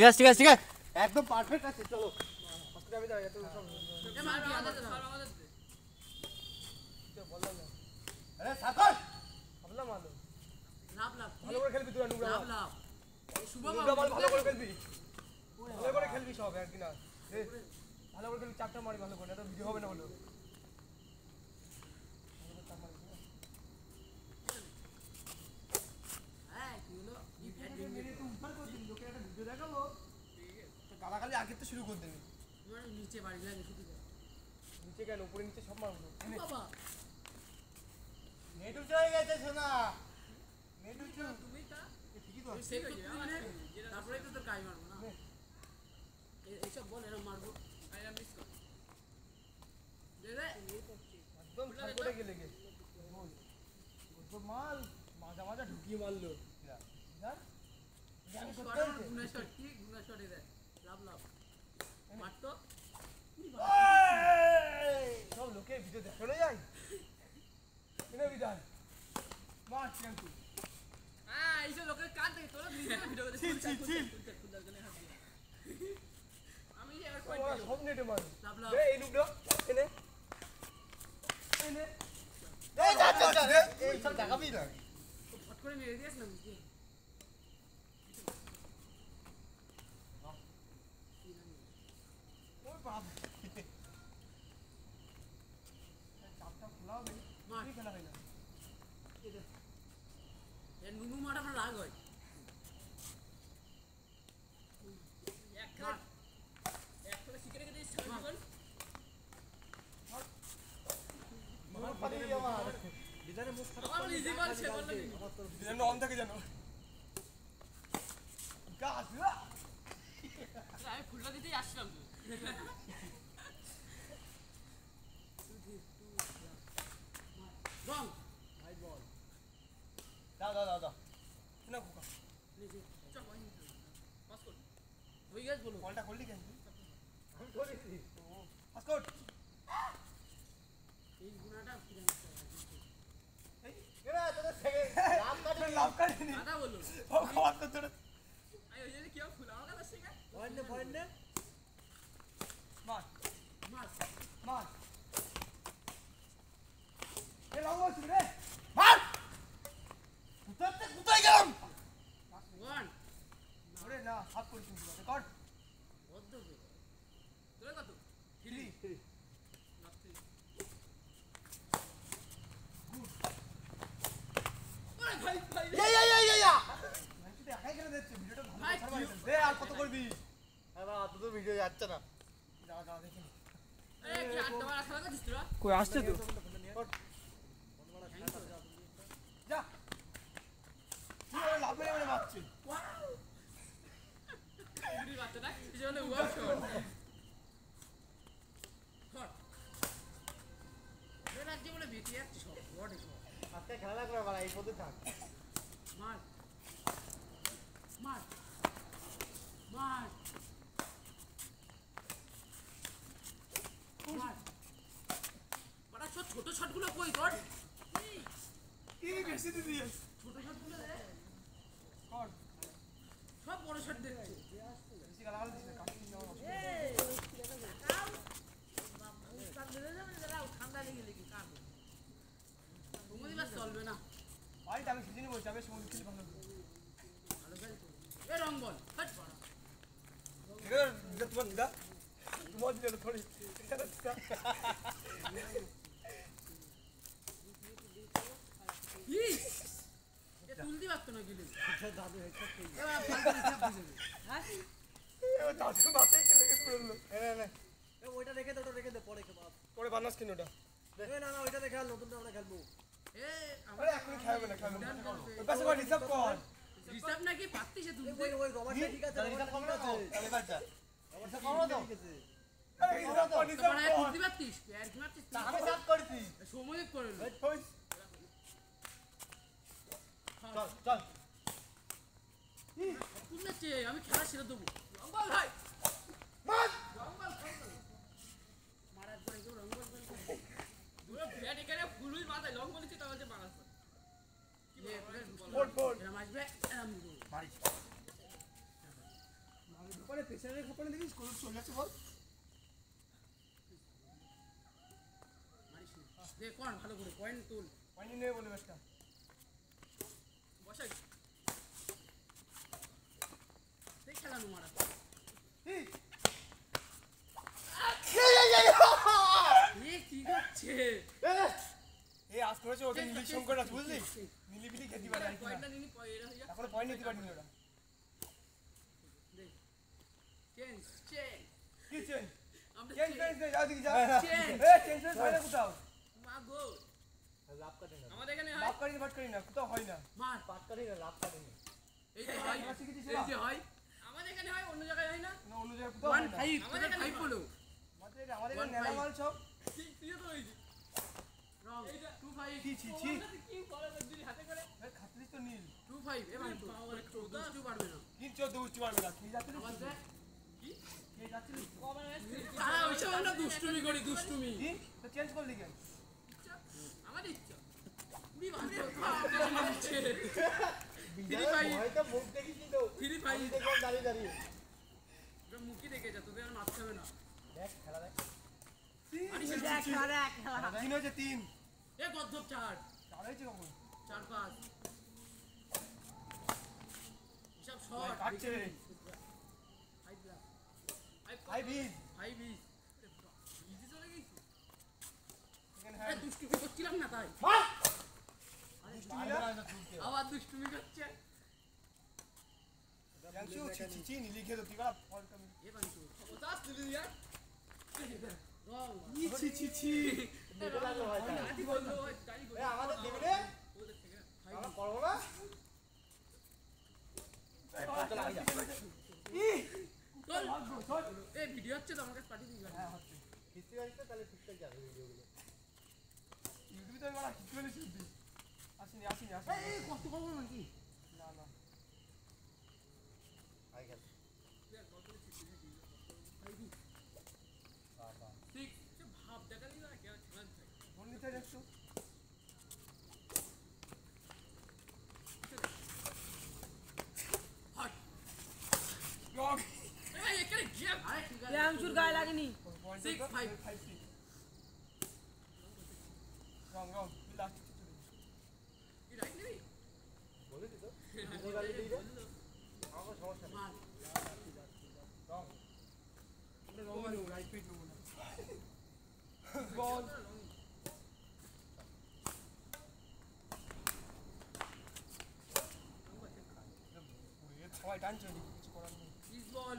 ঠিক আছে একদম পারফেক্ট আছে। চলো আমি যাই এত সব আরে সাকর ভাবলাম ভালো ভালো করে খেলবি তুই নুবরা ভালো করে খেলবি ভালো করে খেলবি সব আর কি না ভালো করে খেলবি চাপটা মারি ভালো করে না তো ভিডিও হবে না বলো গালাগালি আগে তো শুরু করে দেবে নিচে বাড়ি লাগে শুধু নিচে কেন উপরে নিচে সব মারবো বাবা নেটু চলে গেছে সোনা নেটু তুমি তা ঠিকই তো সেভ করে তারপরে তো তোর কাজ মারবো না এইসব বল এরকম মারবো আই এম মিস কর দে দে একদম করে গেলে গে তো মাল মাজা মাজা ঢুকিয়ে মারলো यार জানি করতে গুনা শট কি গুনা শট এ দে লাভ লাভ মার তো সব লোকে ভিডিও দেখে চলে যায় এনে বিধান মার চিন্তু এইসব লোকের কান থেকে তোরা ভিডিও দেখে আমি এর কই সব নেটে মার লাভ লাভ এই লুকটা এনে এনে এই যা এই সব দেখাবি না ফট করে মেরে দিয়েছ না বুঝলি ওই বাপ চাপটা খোলা হবে মার খেলা হয় না এ নুনু মারা আমার রাগ হয় একটা শিখে রেখে দিস ছাড় বল মার পানি আমার ডিজাইনের মুখ খারাপ আমার easy ball say ball design on থাকে জানো গাছ আমি ফুলটা দিতেই আসলাম রং ভাই বল দাও না কোকা নিচে চল পাস কর হই গেছে বলো বলটা করলি কেন আমি করেছি পাস কর এই গুনাটা কি এই এরা তোদের থেকে লাভ কাটনি দাদা বলো ও খাওয়া তো তোর আই ওই যে কি ফুল আমার কাছে শিখা ভয় নে মার মার এ লাভ হচ্ছে রে মার কোথায় গেলাম ওয়ান ওরে না হাত করিস কিন্তু রেকর্ড বদ্ধ তোরা কত কিলি লাগতে ওরে ভাই ইয়া মানে তুই একাই কেন দেখছিস ভিডিওটা ভালো ছাড় মারিস দে আর কত করবি আরে বাবা তো ভিডিও যাচ্ছে না যা দেখি এই কি আটটা মারা খেলা করছিস তোরা কই আসছে তো যা তুই ওই লাভ মেরে মারছিস ওয়াও এই বাচ্চাটা এই যে ওয়াও শট হট এরা জীবনে বেঁচে যাচ্ছে সব বডি সব আজকে খেলা করে বাড়া এই পথে থাক মার মার মার মার বড়া ছোট শটগুলো কই তোর কি বেশি দিদি ছোট শটগুলো দে কর সব বড় শট দে বেশি গালাগাল দিস না কাটি নাও চলবে না বাড়িতে আমি সিজনই বলছি আমি সমুদ্র খেলি ভালো এ রং বল হট বড়া ঠিক আছে তোমার দিদা তোমার দিদা থোড়ি এ তুলতে পারতো না গিলে দাদু হেডশট খেয়ে এবার ফালতু হিসাব দিয়ে দেবে হ্যাঁ ও দাদু মাথায় খেলে পড়লো না এ ওইটা রেখে দে, ওটা রেখে দে, পরে খেলবো। পরে বানাস কিন ওটা এ না ওইটা রেখে আর নতুনটা আমরা খেলবো। এ আরে এখন খাবে না ওই পাশে কর হিসাব কর হিসাব নাকি পাত্তি সে তুলতে ওই রবারটা ঠিক আছে, হিসাব কর রবারটা না ঠিক আছে। তাহলে বাচ্চা রবারটা করো তো। ঠিক আছে। আরে হিসাব কর হিসাব তোমরা কর তুলতে পারতিস আর কি মারতিস আমি হিসাব করছি সময় করে নে। ওই চল তুলতে আমি খেলা ছেড়ে দেবো রঙ্গল ভাই মার রঙ্গল মারার পরে কেউ রঙ্গল করে দুটো ব্যাট এখানে ফুলুই মাথায় লং বলেছি তাহলে মারার পর ফোট এরম আসবে এরম মারিস প্রেসারের খাপানে দেখিস কত চলে যাচ্ছে বল মারিস না দে কোন ভালো করে পয়েন্ট তুল পানি নেবে বলে ব্যাটটা বসাই দেখ খেলানো মারা ঠিক কি করছে এই আজ করেছে ওটা নীলি শঙ্কর আছে বুঝলি নীলি বিলি খেতে পারে আর কি না। পয়েন্টটা নিনি এরা হইয়া এখন পয়েন্ট নিতে পারিনি ওরা দেখ চেঞ্জ চেঞ্জ কি চেঞ্জ আমরা চেঞ্জ চেঞ্জ যা দিকে যা Change. এ চেঞ্জ চেঞ্জ হয় না কোথাও মা গো লাভ কাটে না আমাদের এখানে হয় বাপ করি না বাট করি না কোথাও হয় না মার পাট কাটে না লাভ কাটে না এই যে হয় আমরা শিখেছি এই যে হয় আমাদের এখানে হয় অন্য জায়গায় হয় না না অন্য জায়গায় কোথাও হয় না 1 5 আমাদের এখানে 5 বলো আমাদের One নেলা five. মাল সব তুই তো হইছে রং 2 5 ছি ছি ছি কি বলে দিলি হাতে করে খাতলি তো নীল 2 5 এবার পাওয়ার একটু দুষ্টু পারবে না তিন চোদ্দ উঠতে পারবে না কি যাচ্ছিস আবার দেখ কি যাচ্ছিস তারা ওইসব আমরা দুষ্টুমি করি দুষ্টুমি কি তো চেঞ্জ করলি কেন আমার ইচ্ছা পুরি ভালো দিচ্ছে ফ্রি ফাইভ হয়তো মুখ দেখিছি তো ফ্রি ফাইভ দেখলাম দাঁড়িয়ে দাঁড়িয়ে ওটা মুখই দেখে যা তোদের আর মারতে হবে না দেখ খেলা দেখ তিন হয়েছে তিন এ গদ্ধব 4 চার হয়েছে কখন 4 5 সব শর্ট কাটছে 5 লাখ হাই বিজ 5 ইজি চলে গেছে সেকেন্ড এ হ্যান্ড দুষ্টুমি করছিলাম না তাই আবার দুষ্টুমি করছে জানছো ছি ছি ছি নীলি খেয়ে তুই কারা ফলটা এ বাঞ্চু দাস দিলি ইয়ার রং ছি ছি ছি দেখে লাগলো হয়তো আদি বললো গাড়ি এ আমাদের দিবি রে ওদের থেকে আমরা করবো না কত লাগে যা চল এই ভিডিও হচ্ছে তো আমাকে পাঠিয়ে দিবি হ্যাঁ হচ্ছে কিস্তি বাড়িতে তাহলে ঠিকঠাক যাবে ভিডিওগুলো ইউটিউবে তো মারা কিছু নেই শুনবি আসেনি আসেনি এই আসেনি কত করবো নাকি না না আই গেল বাবা ঠিক ভাব দেখালি না কেন খেলা থাকে ফোন নিতে দেখছো হট রং এই এখানে গেম আরে ঠিক আছে রামচুর গায়ে লাগেনি 6 5 রং রং লাস্ট কি রাইট নিবি বলেছি তো এই গাড়ি দিয়ে দে আমার সমস্যা নেই মার রং রং রাইট পেট নেবো না বল সবাই টানছে কিছু করার নেই ইস বল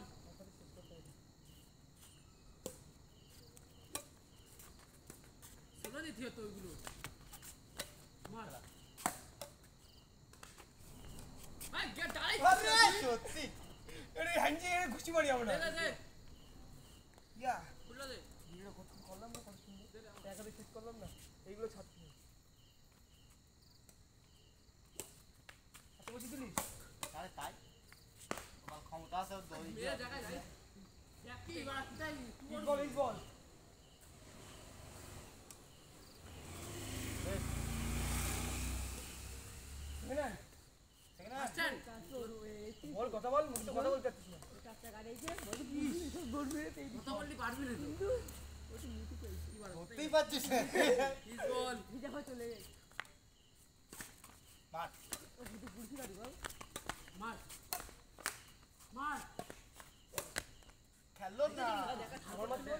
সোনা দিতে হতো ওইগুলো মার ভাই গেট ডাইরেক্ট আরে সত্যি এরে হ্যান্ডি এর ঘুষি মারি আমরা দে দে ইয়া খুলে দে ভিডিও করলাম না কত সুন্দর টাকাটা ঠিক করলাম না এইগুলো ছাড়তে হবে এত বসে দিলি আরে তাই আমার ক্ষমতা আছে দই মেরে জায়গায় যাই একই এবার কিটাই ইট বল ইট বল সেকেন্ড আসছেন বল কথা বল মুখে কথা বলতে পারছিস না কথা বললি পারবি না তো কি বার করতেই পারছিস না ইস বল মার মার মার খেললো না আমার মাঝে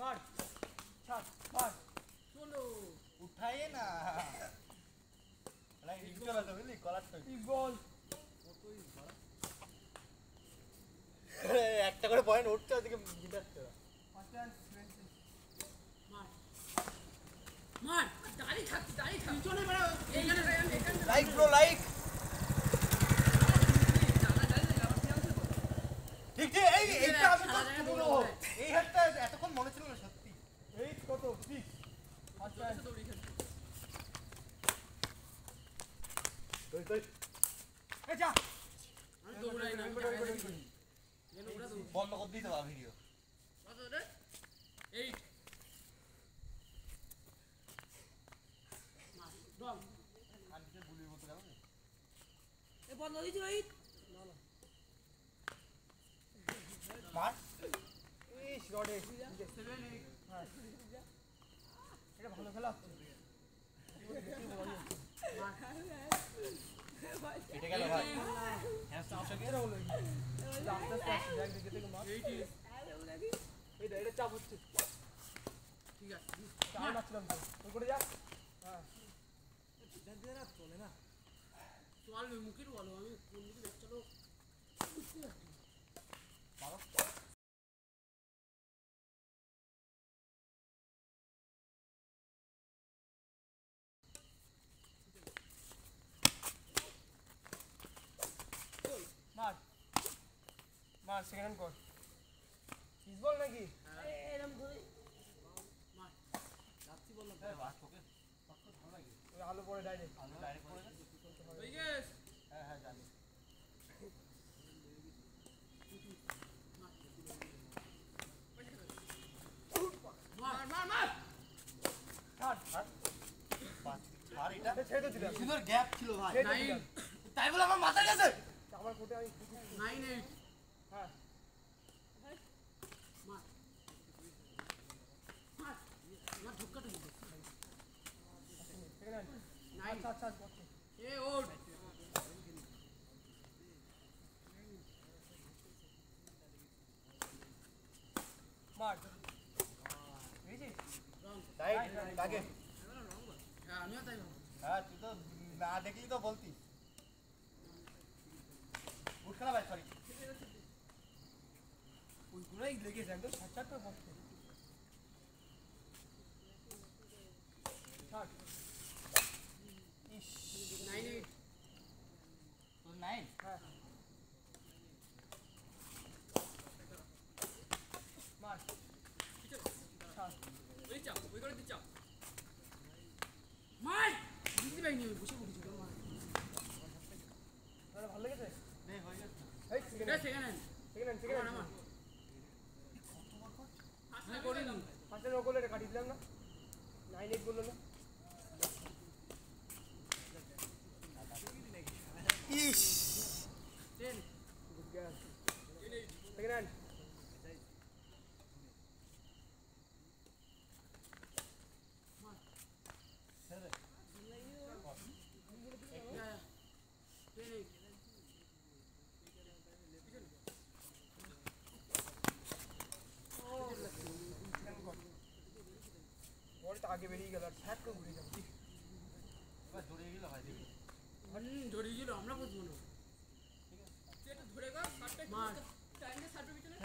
মার ছাড় মার চলো উঠাইয়ে না মানে ইট চলে তো বুঝলি কলারটা ইট বল একটা করে পয়েন্ট উঠছে ওদিকে জিতাচ্ছে ফার্স্ট চান্স মার মার দাঁড়িয়ে থাক পিছনে বেড়া এইখানে এখানে লাইক ব্রো লাইক দাঁড়া দাঁড়িয়ে আবার কি আছে ঠিক ঠিক এই এইটা আমি তো পুরো এই হাতটা এতক্ষণ মনে ছিল না সত্যি এই কত 6 ফার্স্ট চান্স দৌড়ি খেল তুই তুই এই যা আমি দৌড়াই না আমি জায়গায় দাঁড়িয়ে করি। এখানে ওরা দৌড় বন্ধ করে দিতে পারো ভিডিও কত রে 8 মার ডল আজকে গুলির মতো গেল না বন্ধ দিয়েছি রোহিত মার ইস রডে সেভেন এইট হ্যাঁ এটা ভালো খেলা হচ্ছে কেটে গেল ভাই হ্যাঁ সমস্যা এটা হলো আস্তে আস্তে আসছে দেখ দিকে থেকে মার এইট এটা চাপ হচ্ছে ঠিক আছে চাপ মারছিলাম তো তুই করে যা হ্যাঁ চল মুখের বলো আমি কোন দিকে চলো মার মার সেকেন্ড হ্যান্ড কর পিস বল নাকি মার যাচ্ছি বললাম ওই আলো পরে ডাইরেক্ট আলু ডাইরেক্ট করে দেন হয়ে গেছে হ্যাঁ হ্যাঁ জানি মার মার মার ছাড় আর এটা ছেড়ে তো দিলাম সুন্দর গ্যাপ ছিল ভাই ছেড়ে তো নাইন দিলাম তাই বলে আমার মাথা গেছে আমার কোটে আমি নাইন এইট হ্যাঁ মার মার মার ধক্কাটা দিতে সেকেন্ড হ্যান্ড নাইন আচ্ছা করছে এ ওট মার বুঝেছিস রং রাইট আগে হ্যাঁ আমিও তাই ভাবো হ্যাঁ তুই তো না দেখলি তো বলতিস উঠ খেলা ভাই সরি ওইগুলোই লেগেছে একদম ছাড় করে পড়ছে ছাড় ইস নাইন এইট তোর নাইন হ্যাঁ মার ছাড় ওই চাপ ওই করে দি চাপ মার দিতে পাইনি আমি বসে পড়েছি তোর মার তোরা ভালো লেগেছে নে হয়ে গেছে এই সেকেন্ড এটা সেকেন্ড হ্যান্ড সেকেন্ড আমার আমার আমি করিনি ফার্স্টে নো করলে এটা কাটিয়ে দিলাম না 9-8 বললো না ইস ten good girl second hand ten eight বলটা আগে বেরিয়ে গেল আর ছ্যাট করে ঘুরে যাবো এবার জড়িয়ে গেল ভাই দেখি ধরে গেল আমরা বুঝবো না তুই একটু ধরে গা মার টাইমটা ছাড়বে পিছনে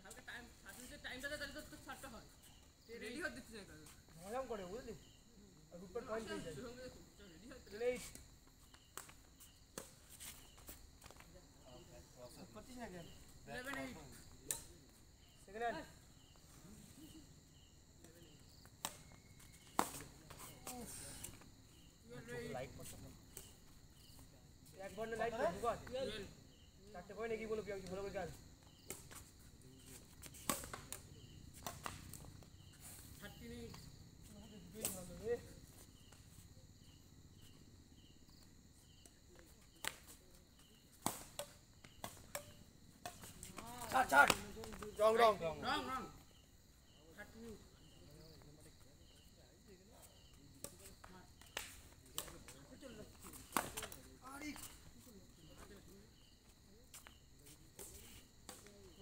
হালকা টাইম টাইমটা তাহলে তো ছাড়তে হয় রেডি হতে দিচ্ছি না মজাম করে বুঝলি আর গুড পয়েন্ট পেয়ে যায় রেডি হতে লেট করছিস না কেন 11 8 সেকেন্ড হ্যান্ড লাইট করতে এক বন্ড লাইট করে দুবার 12 চারটে পয়েন্ট কি বলো কি ভালো করে গান 13 8 ভালো রে ছাড় রং wrong 13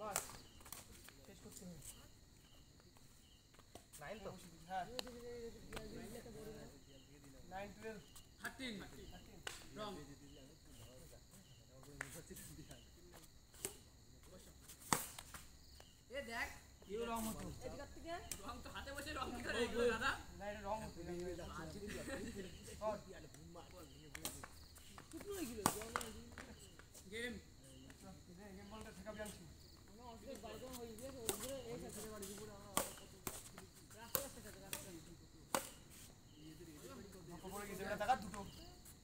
মার শেষ করতে হবে নাইন তো হ্যাঁ 9-12 13 wrong এ দেখ কি রং হতো রং তো হাতে বসে রং কি করে এগুলো দাদা না এটা রং হতো গেম গেম বলটা ঠেকাবি আনছি খবরে গেছে এটা টাকা দুটো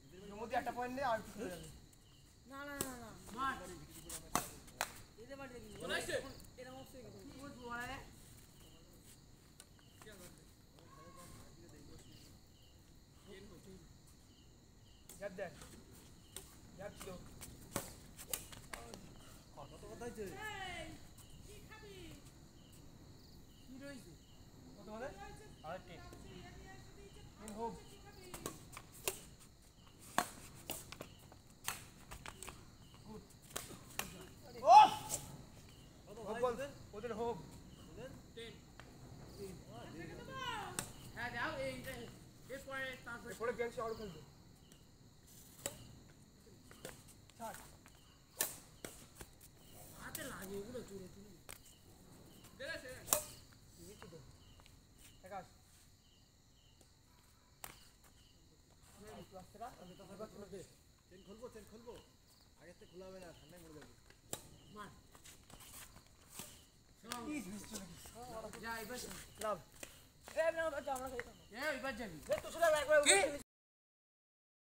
দুটোর মধ্যে একটা পয়েন্ট নেই আর একটু চলে যাবে মার চলে আসছে কি বলবো বলে গ্যাপ দেখ গ্যাপ ছিল হয়েছে কি রয়েছে কত বলে আর টেন তিন হোক হোক বল ওদের হোক হ্যাঁ দাও এইটা এরপরে তারপরে পরে বিয়াংশু আরো খেলবে ছাড় হাতে লাগে এগুলো জোরে তুলি নিচে তো একাশ চেন খুলবো আগে থেকে খোলা হবে না ঠান্ডায় মরে যাবে মার কি মিষ্টি যা এবার লাভ এবার যাবি তো শুনে একবার